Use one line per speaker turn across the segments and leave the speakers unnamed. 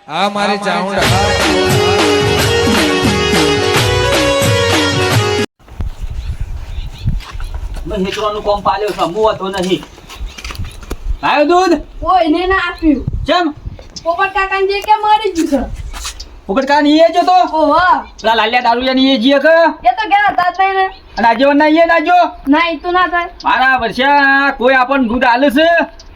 આ મારી ચાઉંડા
મેં હેતરોનું કોમ પાલ્યો છે હું હતો નહીં આવ્યો દૂધ
કોઈને ના આપ્યું
ચમ
પોપટ કાકાને જે કે મરી ગયું
ફુકટ કાન ઈએ જો તો
છે ઓહો
પેલા લાલિયા દારૂયા ની એ જીએ કે
એ તો ગયા હતા જ નહીં ને
અને આજે ના ઈએ નાજો
ના એ તો ના થાય
મારા વર્ષા કોઈ આપણને દૂધ આલે છે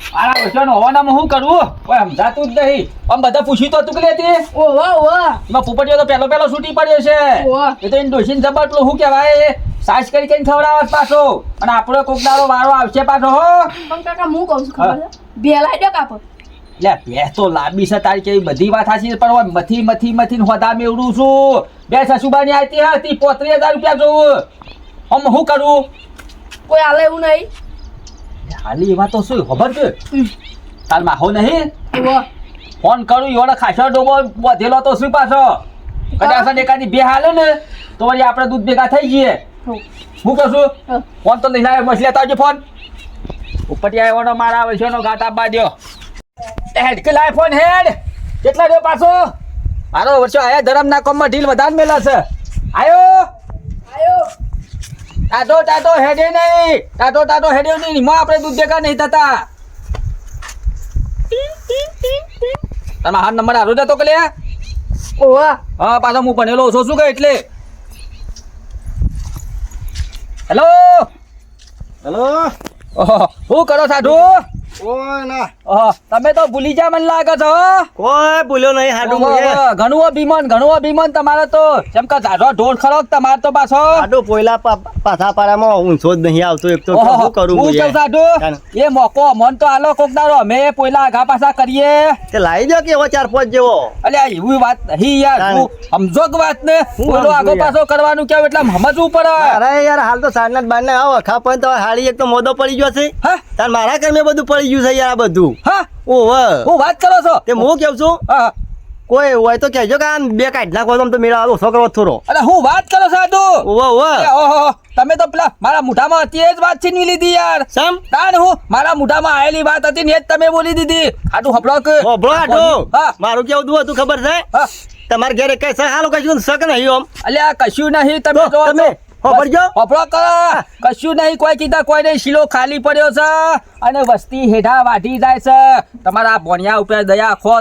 મારા વર્ષાનો હોવાનામાં શું કરવું કોઈ સમજાતું જ નહીં આમ બધા પૂછ્યું તો તું કે લેતી
ઓહો ઓહો
એમાં પોપટીઓ તો પહેલો છૂટી પડ્યો છે
ઓહો.
એ તો એને ડોસીને જબરટલું શું કહેવાય સાસ કરી કરીને ખવડાવત પાછો અને આપણો કોક દાડો વારો આવશે પાછો હો
પણ કાકા હું કહું છું ખબર છે બેલાઈ દો કાપો
લે ભેંસ તો લાંબી છે તારી કેવી બધી વાત સાચી છે પણ મથી હોદા મેવડું છું બે સસુબાની આવતી હતી 35,000 રૂપિયા જોવું આમ શું કરું
કોઈ હાલે એવું નહીં
હાલી એમાં તો શું ખબર છે તાર માહો નહીં
ઓહો
ફોન કરું એવાનો ખાસો ડોબો વધેલો તો શું પાછો કદાચ એકાદી બે હાલે ને તો વળી આપણે દૂધ ભેગા થઈ જઈએ હું કહું છું ફોન તો નહીં લાવે મછલી લેતા આવજો ફોન ઉપરથી આવ્યો મારા વર્ષોનો ગાત આપવા દો હેડ કે લાય ફોન હેડ કેટલા રહ્યો પાછો મારો વર્ષો આયા ધરમના કોમમાં ઢીલ વધારે મેલા છે આયો
આયો
ટાટો હેડે નહીં ટાટો હેડ્યો નહીં માં આપણે દૂધ ભેગા નહીં થતા તમારા હાથ નંબર હારો જતો કે લે
ઓહો
હા પાછો હું ભણેલો ઓછો છું કે એટલે હેલો ઓહો શું કરો સાધુ
ઓય ના
ઓહો તમે તો ભૂલી જા મને લાગે છે હો
કોઈ ભૂલ્યો નહીં હાડું
ઓહો, ઘણું અભિમાન તમારે તો જેમ કે ઝાડો ઢોળ ખરો તમારે તો પાછો
હાડું પોયલા પાછા પારામાં ઊંચો જ નહીં આવતો એક તો
ઓહો,
શું કરું
હું કેવું સાધુ એ મોકો મન તો આલો કોક દાડો અમે પોયલા આગા પાછા કરીએ
તે લાવી દો કે એવો 4-5 જેવો
અલ્યા એવી વાત નહીં યાર
તાન.
તું સમજો કે વાત ને
હું
બોલો
સમજુ
આગો
યાર.
પાછો કરવાનું કેવું એટલે સમજવું પડે
અરે યાર હાલ તો સાંજના બાર ને આવો ખા પણ તો હાડી એક તો મોદો પડી ગયો છે
હા
તાર મારા કર્મે બધું પડી ગયું છે યાર આ બધું
હા
ઓહો
હું વાત કરો છો
તે હું કેવું છું
હા
કોઈ હોય તો કહેજો કે આમ બે કાઢ નાખો તો મેળા આવો છોકરો થોડો
અરે હું વાત કરો સાધુ
ઓહો ઓહો
એ ઓહો તમે તો પેલા મારા મુઠામાં હતી એ જ વાત છીનવી લીધી યાર
સમ
તાન હું મારા મુઠામાં આયેલી વાત હતી ને એ જ તમે બોલી દીધી આટલું હપડો કે
ઓબળો હાડું
હા
મારું કેવું દું હતું ખબર છે
હા
તમારે ઘરે કઈ છે હાલો કશું શક નહીં ઓમ
અલ્યા કશું નહીં તમે
તો
જો
તમે હોભળજો.
હપડો કરો કશું નહીં કોઈ કીધા કોઈ નહીં શીલો ખાલી પડ્યો છે અને વસ્તી હેઠા વાઢી જાય છે તમારા ભણ્યા ઉપર દયા ખો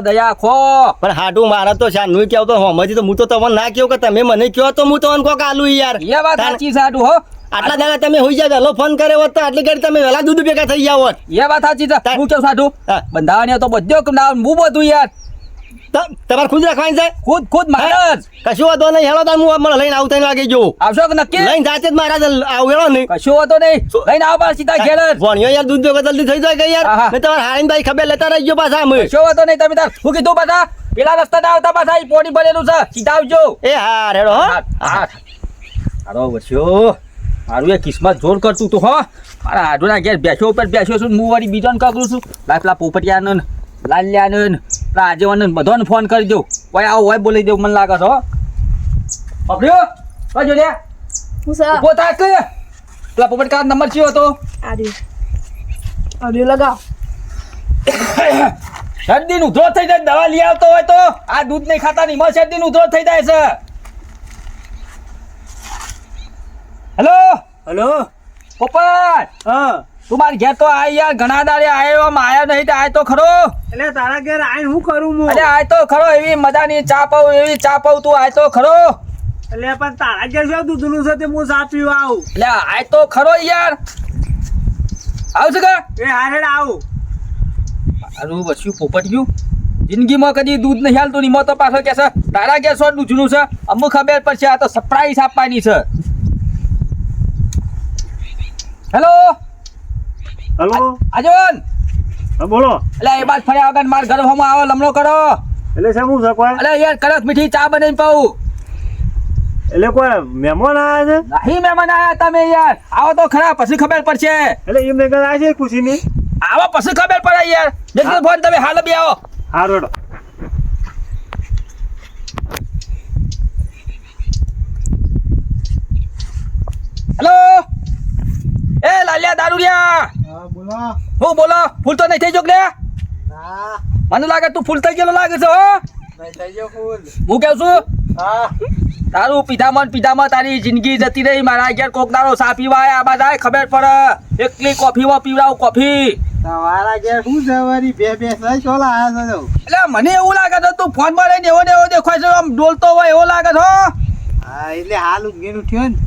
પણ હાડું મારા તો શાનું કેવું તો હમજી તો હું તો તમને ના કહ્યું કે તમે મને કહો તો હું તમને કોક આલું યાર
એ વાત સાચી છે આડું હો
આટલા દાડા તમે હોઈ જાય વહેલો ફોન કર્યો હોત તો આટલી ઘડી તમે વહેલા દૂધ ભેગા થઈ જાવ હોત
એ વાત સાચી છે હું કેવું સાધુ
હા.
બંધાવાની તો બધો ના હું બધું યાર
તમારે ખુદ રાખવાની છે
ખુદ મહારાજ
કશું વાંધો નહીં હેલો તાર હું મને લઈને આવતા લાગે જો
આવશો કે નક્કી
લઈને જાતે જ મારા આવેલો નહીં
કશું હોતો નહીં લઈને આવો પાછા સીધા ઘેર જ
ભણ્યો યાર દૂધ ભેગો જલ્દી થઈ જાય કે યાર
હા, હા.
મેં તમારે હારીને ભાઈ ખબર લેતા રહી ગયો પાછા અમે
કશું હોતો નહીં તમે તાર હું કીધું પાછા પેલા રસ્તા ના આવતા પાછા ઈ પોણી ભરેલું છે સીધા આવજો
એ હા રેડો હો
હારો વર્ષો મારું એ કિસ્મત જોર કરતું તું હો મારા આડોના ઘેર બેસ્યો ઉપર બેસ્યો છું હું વળી બીજોને કરું છું પેલા પોપટિયાનો ને લાલ્યાનો ને પેલા આજેવાનો ને બધાને ફોન કરી દઉં કોઈ આવો હોય બોલી દઉં મને લાગે છે હો પકડ્યો કજો લે
હું સર
ઉભો થા કે પેલા પોપટ કાર નંબર કયો હતો
આડિયો લગાવ
શરદી નું ઉધરો થઈ જાય દવા લઈ આવતો હોય તો આ દૂધ નહીં ખાતા નહીં માં શરદી નું ઉધરો થઈ જાય છે હેલો
હેલો
પોપટ
હા
તું મારી ઘેર તો આય યાર ઘણા દાડે આયો આમ આયો નહીં તો આય તો ખરો
એટલે તારા ઘેર આઈને હું કરું હું
અરે આય તો ખરો એવી મજાની ચા પાઉં એવી ચા પાઉં તું આય તો ખરો
એટલે પણ તારા ઘેર શું દૂધનું છે તે હું ચા પીવા આવું
એટલે આય તો ખરો યાર આવશે કે
એ હારે આવું
મારું વસ્યું પોપટ ગયું જિંદગીમાં કદી દૂધ નહીં હાલતું નહીં તો પાછો કે છે તારા ઘેર શું દૂધનું છે અમુક ખબર પડશે આ તો સરપ્રાઈઝ આપવાની છે હેલો
હલો
આજોન
હા બોલો
એટલે એ બાદ ફર્યા વગર માર ઘર હોમાં આવો લમણો કરો
એટલે શું છે કોઈ
અલે યાર કડક મીઠી ચા બનાવીને પાઉં
એટલે કોઈ મહેમાન આવ્યા છે
નહીં મહેમાન આયા તમે યાર આવો તો ખરા પછી ખબર પડશે
એટલે એ મેં આવ્યા છે ખુશીની
આવો પછી ખબર પડે યાર જલ્દી ફોન તમે હાલ બી આવો
હા રોડો
હેલો એ લાલિયા દારૂડિયા
હા બોલો
હું બોલો ફૂલ તો નહીં થઈ જોક લે
ના
મને લાગે તું ફૂલ થઈ ગયેલો લાગે છે હો હું કહું છું તારું પીધામાં તારી જિંદગી જતી રહી. મારા ઘેર કોક દાડો સા પીવા આયા આબા જાય ખબર પડે. એકલી કોફીમાં પીવડાવું કોફી.
તમારા ઘેર શું છે વળી? બે ચોલા આયા છો.
એટલે મને એવું લાગે છે તું ફોનમાં લઈને એવો ને એવો દેખાય છે, આમ ડોલતો હોય એવો લાગે છે.
હા એટલે હાલ ઉગીનું થયો ને.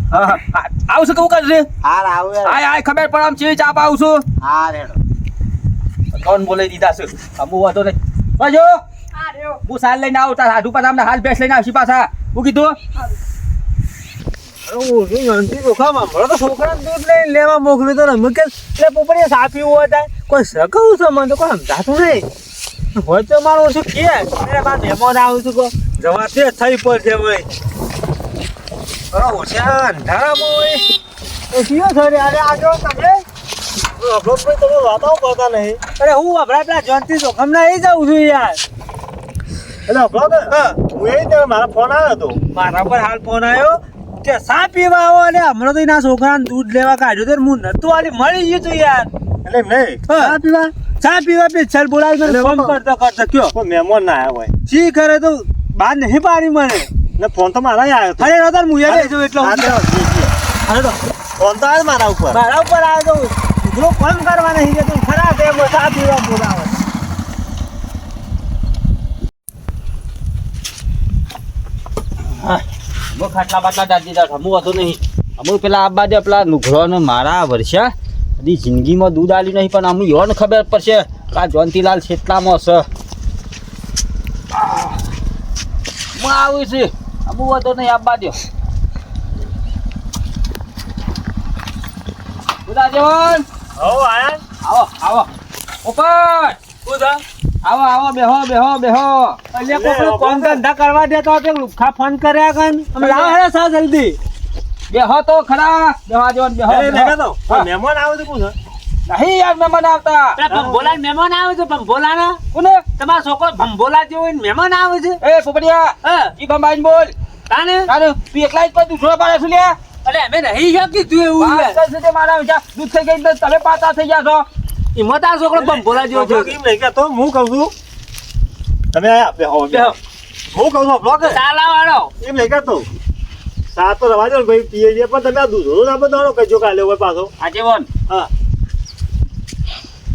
આવશે કેવું કરશે?
હાલ આવું
આય ખબર પડે આમ ચીજ ચાપ આવું છું.
હા રેડો.
કોણ બોલાવી દીધા છે? અમુ વાતો નહીં. બાજુ
આ રહ્યો.
હું સાલ લઈને આવું તાર હાડુ પાછા અમને હાલ બેસ લઈને આવશી પાછા. હું કીધું
છોકરાને દૂધ લઈને લેવા મોકલ્યું તો રમે કે એટલે પોપડીએ સાપી હોય થાય કોઈ સકવું છે મને તો કોઈ સમજાતું નહીં હોય તો મારું ઓછું કે અરે મારા મહેમાન આવું છું કો જવા તે થઈ પડશે ભાઈ ઓછા અંધારામાં હોય એ કયો છો રે? અરે આગળ તમે તમે વાતો કરતા નહીં. અરે હું આપણા પેલા જોનથી જોખમ ના આવી જાઉં છું યાર. એટલે હું એ જ મારા ફોન આવ્યો હતો. મારા પર હાલ ફોન આવ્યો કે સા પીવા આવો અને હમણાં તો એના છોકરાને દૂધ લેવા કાઢ્યો તો હું નતું આલી મળી ગયું તું યાર. એટલે નહીં ચા પીવા પેછલ બોલાવી મને ફોન કરતો કયો મહેમાન ના આવ્યા હોય શી કરે તો બહાર નહીં પાડી મને ને ફોન તો મારા આવ્યો અરે નતર હું યાર જો એટલો અરે તો ફોન તો આવ્યો મારા ઉપર આવ્યો તો ઉધરો ફોન કરવા નહીં કે તું ખરા તે ચા પીવા બોલાવે.
ખાટલા બાટલા દાદી દાદા અમુ હતો નહીં. અમુ પેલા આ બાજુ પેલા નુઘરો મારા વર્ષા બધી જિંદગીમાં દૂધ આલ્યું નહીં, પણ અમુ યોને ખબર પડશે કે આ જોનતીલાલ છેટલામાં છે. હું આવું છું. અમુ હતો નહીં આ બાજુ. ઉદાજન
હો આયા
આવો આવો ઉપર
કુદા
આવો આવો બેહો
એટલે કોઈ કોમ ધંધા કરવા દેતો કે લુખા ફોન કર્યા કન અમે લાવ હેડો સા જલ્દી
બેહો તો ખરા. બેહવા દેવાનું બેહો.
મહેમાન આવે તો કોણ
નહીં યાર મહેમાન આવતા.
ભંભોલા મહેમાન આવે છે ભંભોલા ના
કોને?
તમારો છોકરો ભંભોલા જેવો હોય ને મહેમાન આવે છે
એ પોપડિયા ઈ બંબાઈને બોલ.
તાને
તારે તું એકલા જ પણ દૂસરો પાડે છું લ્યા.
અરે અમે નહીં જો કીધું એવું
વાત કરશે તે મારા વિચાર દૂધ થઈ ગઈ તો તમે પાછા થઈ ગયા છો.
ઈમત આ છોકરો ભંભોલા જેવો છે કેમ નહીં કે તો હું કહું છું તમે આયા બે હો
બેહો.
હું કહું છું બ્લોક ચાલા વાળો એમ નહીં કે તો સા તો રવા દો ભાઈ પીએ છે પણ તમે આ દૂધો ના બધાનો કજો કાલે હોય પાછો
આજે બોલ
હા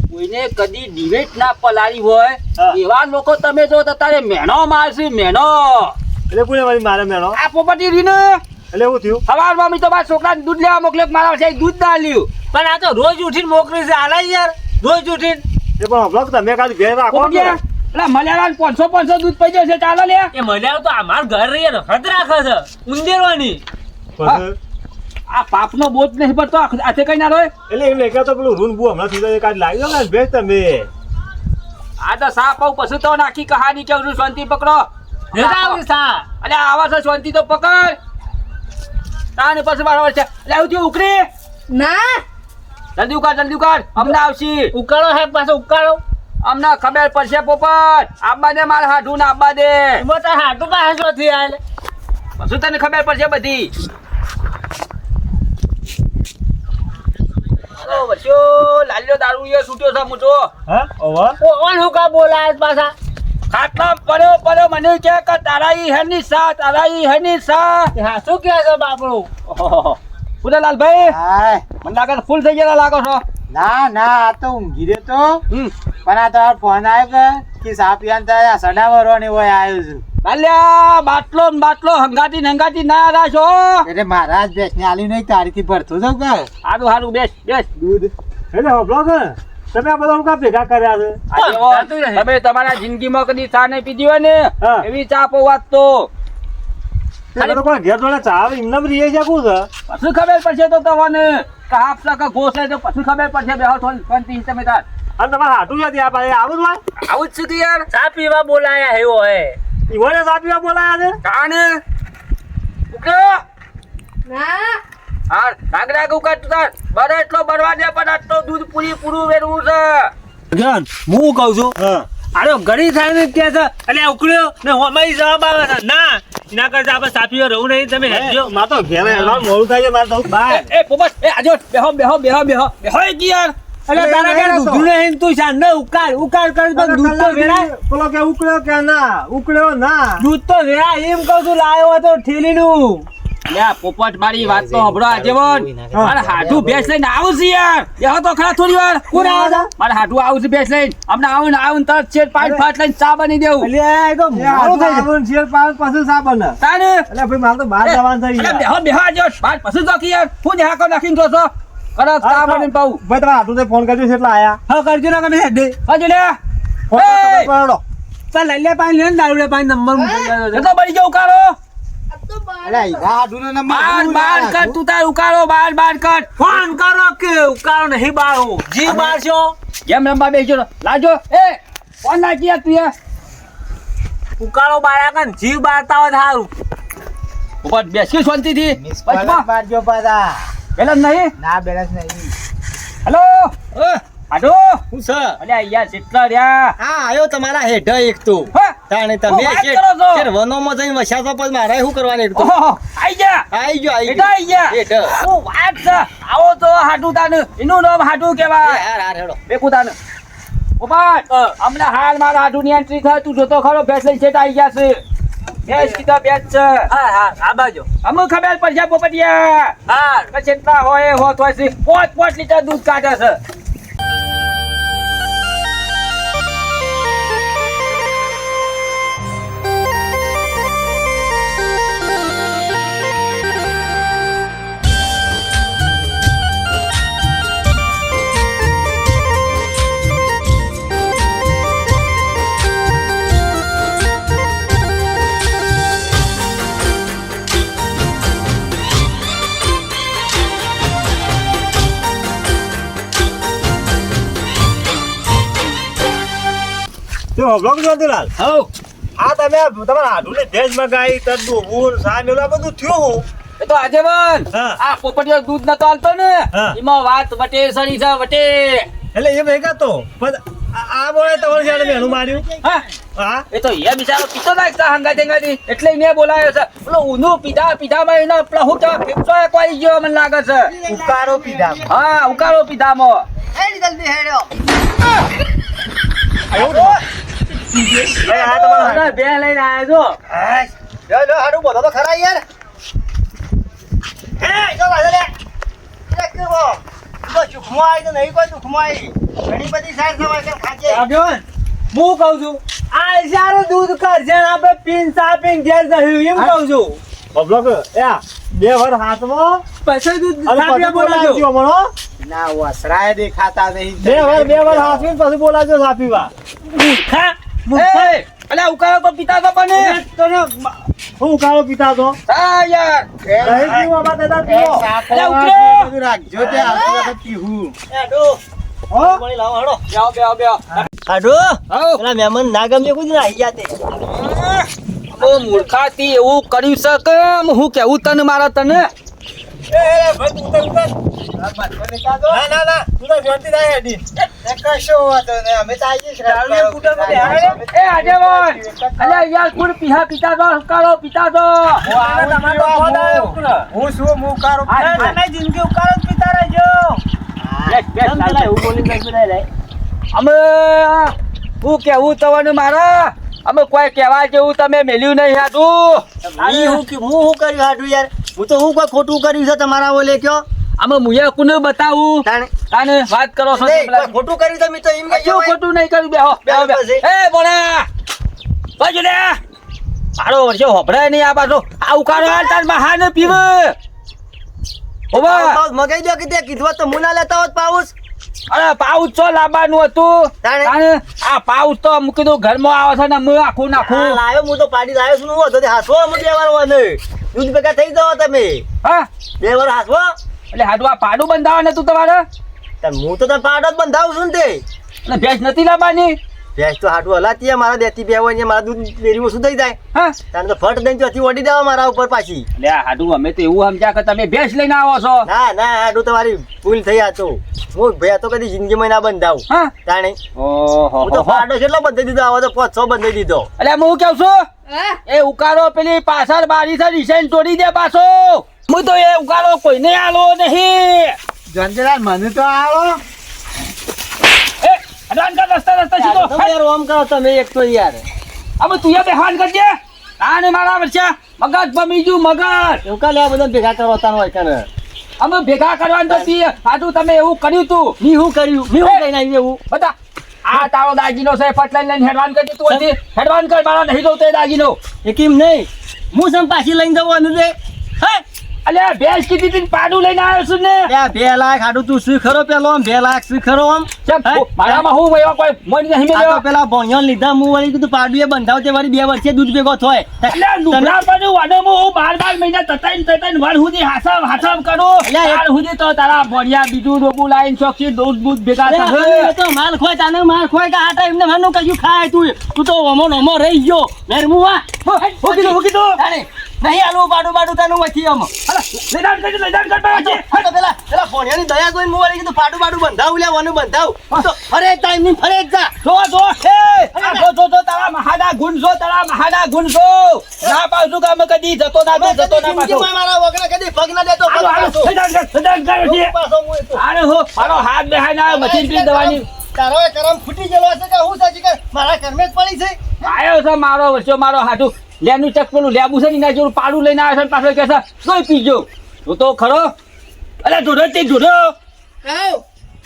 કોઈને કદી ડિબેટ ના પલાળી હોય
હા.
એવા લોકો તમે જો તો તારે મેણો મારશે મેણો.
એટલે કોને મારી મારે મેળો
આ પોપટી રીને
એટલે એવું થયું
સવારમાં મી તો મારા છોકરાને દૂધ લેવા મોકલ્યો મારા છે દૂધ ના લ્યું.
પણ આ તો રોજ ઉઠીને મોકલી છે આલા યાર રોજ ઉઠીને એ પણ બ્લોક તમે કાલે ઘેર રાખો
પોપટિયા એટલે મલ્યારાન 500 દૂધ પડી જશે ચાલો લે.
એ મલ્યાર તો અમાર ઘર રહી હદ રાખે છે ઉંદેરવાની
આ પાપનો બોજ નહીં પડતો આથે કઈ ના રોય.
એટલે એમ નહીં તો પેલું રૂન બુ હમણાં થી કાઢ લાગ્યો ને ભેજ તમે
આ તો સાપ આવું પછી તો નાખી કહાની કેવું છું શાંતિ પકડો. અલે આવા છે શાંતિ તો પકડ. તાને પછી મારો છે એટલે આવું થયું ઉકરી.
ના
જલ્દી ઉકાળ અમને આવશી.
ઉકાળો હે પાછો ઉકાળો
અમને ખબર પડશે પોપટ. આબા દે મારે હાડું ના આબા દે
એમાં તો હાટુ પાછો થી આલે
પછી તને ખબર પડશે બધી. ઓ વચ્ચો લાલ્યો દારૂ એ છૂટ્યો છે મોટો.
હા ઓવા ઓન હુકા બોલાય પાછા
ખાટલા પડ્યો મને કે તારા ઈ હેની સા
હા શું કહે છે બાપડો
ઉદયલાલભાઈ
હાય
મને લાગે ફૂલ થઈ ગયેલા લાગો છો.
ના આ તો ઊંઘી રહ્યો તો
હમ
પણ આ તમારો ફોન આવ્યો કે સાપિયાન તારા સડાવરોની હોય આવ્યો છું
લાલ્યા બાટલો હંગાતી ના રાશો.
એટલે મારા જ બેસને આલી નહીં તારીથી ભરતો છો કે
હારું બેસ
દૂધ એટલે હોબળો છે તમે આ બધા કા ભેગા કર્યા છે
તમે તમારા જિંદગીમાં કદી ચા નહીં પીધી હોય ને
હા.
એવી ચા પૌવા તો
તમે તો કોઈ ઘેર જોડે ચા એમને રીએ છે કું છે
પછી ખબર પડશે તો તમને કે હાફ સકા ઘોષ તો પછી ખબર પડશે બેહો થોડી શાંતિ તમે તાર.
અને તમારે હાટું છે ત્યાં પાસે આવું જ હોય
આવું જ સુધી યાર
ચા પીવા બોલાયા એવો હે ઈવોને ચા પીવા બોલાયા છે
કાને ઉકે
ના
હા કાગડા ઉકા તાર બરે એટલો બરવા દે પણ આટલો દૂધ પૂરું વેરવું છે.
હું કહું છું અરે ઘણી થાય ને કે છે એટલે ઉકળ્યો ને હોમાઈ જવાબ આવે છે ના એના કરતા આપણે સાપીઓ રહું નહીં તમે હેજો માતો ઘેરે મોડું થાય છે મારે તો બાય
એ પોપટ એ આજો બેહો એક યાર
એટલે તારા
નહીં
ઘરે
રહેતો.
દૂધું નહીં, તું સાંજે ઉકાળ કર પણ દૂધ તો વેરાય.
પેલો કે ઉકળ્યો કે ના ઉકળ્યો ના
દૂધ તો વેરાય એમ કહું છું, લાયો હતો ઠેલીનું.
લે પોપટ મારી વાત તો હંભળો આજીવન. મારે હાડું ભેંસ લઈને આવું છે યાર. બેહો તો ખરા થોડી વાર.
કોણ આવે છે?
મારે હાડું આવું છે ભેંસ લઈને. હમણાં આવું ને તરત શેઠ પાણી ફાટ લઈને ચા બની દેવું.
અલ્યા, એ તો
એ
મોડું થઈ જાય.
આવું શેર પાડ પાછું સા બને
તાને
એટલે ભાઈ મારે તો બહાર જવાનું થઈ
અરે
યાર.
બેહો આજો. બાર પછી તો કે યાર હું દેહાકો નાખીને જો છો. કડક ચા બનીને પાઉં.
ભાઈ તમારે હાથું ફોન કરજો છે એટલે આયા
હા, કરજો ને તમે હેડે.
હજી લે.
ફોન
એ!
કરો
ચાલ લઈ લે પાણી, લે ને દારૂ લે પાણી, નંબર મૂકી
એ
દેજો.
તો બળી જાવ ઉકાળો.
આ તો બાર.
બાર કર તું તાર ઉકાળો બાર કર.
ફોન કરો કે ઉકાળો નહીં બાળો. જી બાળશો.
કેમ રમવા બેસજો લાજો. એ ફોન લાગી યાર તું યાર.
ઉકાળો બાળ્યા કન જીવ બાળતા હોય તો સારું.
ઉપર બેસી શાંતિથી. બચમાં. બેલેન્સ નહીં.
ના બેલેન્સ નહીં
હેલો આડો.
હું છે
અલ્યા યાર જેટલા રહ્યા.
હા આયો તમારા હેઠ એક તો
હા.
તાણે
હું
તમે
વાત કરો છો.
વનોમાં જઈને વસ્યા તો મારે શું કરવાનું એક તો
ઓહો આઈ જા.
આઈ ગયો
બેટા આઈ જા.
હેઠ
હું વાત છે. આવો તો હાડું તાને. એનું નામ હાડું કહેવાય.
હાર હાર હેડો
બેકુ તાને. ઉપર હમણાં હાલ મારા હાડું ની એન્ટ્રી થાય તું જોતો ખરો ભેંસ લઈને છેટ આવી ગયા છે. ભેંસ કીધા ભેંસ છે.
હા હા આ બાજુ.
અમુક ખબર પડશે પોપટિયા.
હા
પછી એટલા હોય એ હોત હોય છે. 5 લીટર દૂધ કાઢે છે.
તો બ્લોગ જોતીલાલ
હઉ
આ તમે તમારા હાડું ને ભેજ મગાઈ તર ડૂબું સા મેલું આ બધું થયું હું
એ તો આજીવન
હા.
આ પોપટિયો દૂધ નતો આલતો ને
હા.
એમાં વાત વટે સડી છે વટે.
એટલે એ ભેગા તો પણ આ બોલે તમારે જાણે મેનું માર્યું
હા
હા
એ તો એ બિચારો પીતો નાખતા હંગાતી એટલે મેં બોલાયો છે. પેલો ઊનું પીધામાં એનો પેલો હું કહેવાય ફેફસો એક વાઈ ગયો મને લાગે છે.
ઉકારો પીધા
હા ઉકાળો પીધામાં.
હેડ જલ્દી હેડો.
આ તમારા
અરે, બે લઈને આવ્યા છો.
લો હાડું બધો તો ખરા યાર હે જો વાલે લે એ કેવો તો ચુખમો આવી તો નહીં કોઈ ચુખમો આવી ઘણી બધી સાઈડ સવાય કે ખાજે
આગેવાન, હું કહું છું આ સારું દૂધ કરશે ને આપણે પીન સાપીન ઘેર જશું એમ કહું છું.
બ્લોગ યા બે વર હાથમાં
પછી દૂધ
અને
સાપીને
પછી
બોલાવજો.
બોલાવજો હમણો
ના વસરાય દેખાતા નહીં
બે વર હાથમાં પછી બોલાવજો સાપીવા
મૂર્ખા,
એ
મૂર્ખા.
અલ્યા ઉકાળો તો પીતા તો પણ
તને
હું ઉકાળો પીતા તો
હા યાર.
નહીં પીવું આમાં દાદા પીવો
અલ્યા ઉકળો.
રાખજો તે આવતી વખત પીવું
હો
પાણી લાવો હાડો
બેહો બેહો બેહો.
હાડો
હઉ.
પેલા મહેમાન ના ગમે કોઈ ના આવી જાતે
ઓ મૂર્ખાથી એવું કર્યું છે કે હું કેવું તને મારા તને.
ના ના ના તું તો જોતી રહે હેડી
કશો વાંધો નહીં અમે તો આવીએ છીએ.
દારૂ એ કૂટર માં બેહાડે?
એ આજેવન અલ્યા યાર કોણ પીતા તો ઉકાળો પીતા તો.
તમારે તો ફોન આવ્યો ઉકળો.
હું શું હું ઉકાળો
અરે, તમે જિંદગી ઉકાળો જ પીતા રહેજો.
બેસ, બેસ,
કેમ પેલા એવું બોલીને બેસી રહે?
અમે હું કેવું તમને મારા અમે કોઈ કહેવા જેવું તમે મેલ્યું નહીં હાટું.
હું શું કર્યું હાડું યાર હું તો હું કોઈ ખોટું કર્યું છે તમારા ઓલે કયો
અમે મુયા કોને બતાવું
તાણે
તાને વાત કરો છો
નહીં, કોઈ ખોટું કર્યું તમે તો એમ
કશું ખોટું નહીં કર્યું. બેહો બેહો બેહો. એ બોલા બાજુ લે મારો વર્ષે હોભળાય નહીં આ પાછો આ ઉકાળો હાલ તાર મહા ને પીવે. ઓબા
મગાઈ દો કે તે કીધું હોત તો મુના લેતા હોત પાઉસ
અરે પાઉચ છો લાવવાનું હતું
તાણે?
તાણે આ પાઉચ તો મૂકી દઉં ઘરમાં આવે છે ને હું આખું
હા,
નાખું.
લાવ્યો હું તો પાડી લાવ્યો છું હું તો હાસવો અમુક બે વાર હોય ને દૂધ ભેગા થઈ જાઓ તમે
હા
બે વાર હાસવો
એટલે હાડું આ પાડું બંધાવવાનું હતું તમારે
હું તો તને પાડો જ બંધાવું છું ને તે
અને ભેંસ નથી લાવવાની.
ભેંસ તો હાટું હલાતી હોય, મારા દેતી બે હોય ને મારા દૂધ ડેરીમાં શું થઈ જાય
હા
તારે તો ફટ દઈને ચોથી ઓડી દેવા મારા ઉપર પાછી
એટલે આ હાડું અમે તો એવું સમજ્યા કે તમે ભેંસ લઈને આવો છો.
ના ના હાટું તમારી ભૂલ થઈ આ તો હું ભેં તો કદી જિંદગીમાં ના બંધાવું
હા
તાણે
ઓહો
હું તો પાડો કેટલો બંધાઈ દીધો આવો તો 500 બંધાઈ દીધો
એટલે હું કેવું છું
હા
એ ઉકાળો પેલી પાછળ બારી છે રિસાઈન તોડી દે પાછો. હું તો એ ઉકાળો કોઈને આલો નહીં.
જંજરા મને તો આવો
હેડવાન કર રસ્તા રસ્તા સીધો
તમે યાર ઓમ કરો તમે એક તો યાર
હવે તું એ બેહાન કરજે આને મારા વર્ષે મગજ બમીજું મગજ
એવું કાલે આ બધા ભેગા કરો તાનો હોય કને
અમે ભેગા કરવાનું તો તી આટલું તમે એવું કર્યું તું
મી હું કર્યું મી હું કઈ નાખ્યું એવું
બધા આ તારો દાગીનો છે ફટલાઈ લઈને હેડવાન કરજે તું હજી હેડવાન કર મારા નહીં જોતો એ દાગીનો
એકીમ નહીં હું સમ પાછી લઈને જવાનું છે હે
અલ્યા ભેંસ કીધી તી પાડું લઈને આવ્યો છું ને
ત્યાં 2 લાખ આડું તું શું ખરો પેલો આમ 2 લાખ શું ખરો આમ
ચપ,
હે?
મારામાં હું એવા કોઈ મોડી નહીં
આ તો
મેલ્યો
પેલા ભોણિયો લીધા હું વળી કીધું પાડુએ બંધાવ તે વળી 2 વર્ષે દૂધ ભેગો થોય
અલ્યા લુગડા પર વાડોમાં હું 12 મહિના તતાઈને વાર સુધી હાસામ કરું
અલ્યા,
ત્યાર સુધી તો તારા ભણ્યા બીજું ડોબું લાઈન ચોકસી દૂધ બૂધ ભેગા
અરે
થશે
હવે તો માલ ખોય તાને માલ ખોય કે આટા એમને માનું કશું ખાય તું તો ઓમો રહી ગયો મેરમુવા
હું કીધું
તાણે નહીં આલું બાડું તાનું વચ્ચે આમ
લેદાન કર બાજી.
આ તો પેલા ભોણિયાની દયા જોઈને હું વળી કીધું પાડું બંધાવ લે વાનું બંધાવ તો ફરે ટાઈમ ની ફરે જ જા
જો તારા મહાડા ગુણ છો ના પાછું કામ કદી જતો ના પાછો
જિંદગીમાં મારા વગર કદી પગ ના દેતો પગ
હાલો,
પાછો.
લેદાન કર છે.
પાછો હું એ તો.
આને હો મારો હાથ બેહાય ના મશીન પી દવાની
તારો એ કરમ ફૂટી ગયેલો હશે કે હું સાચી કે મારા કરમે જ પડી છે
આયો છે મારો વર્ષો મારો હાથું લેનું ચક પેલું લેબુ છે ને એના જેવું પાડું લઈને આવ્યો છે ને પાછો કે છે કોઈ પીજો તો ખરો અરે જોડો
આવ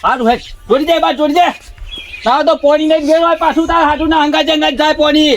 હારું હેડ જોડી દે બા જોડી દે તારો તો પોણી નહીં ગયો હોય પાછું તારા હાથું ના હંગા જંગા જાય પોણી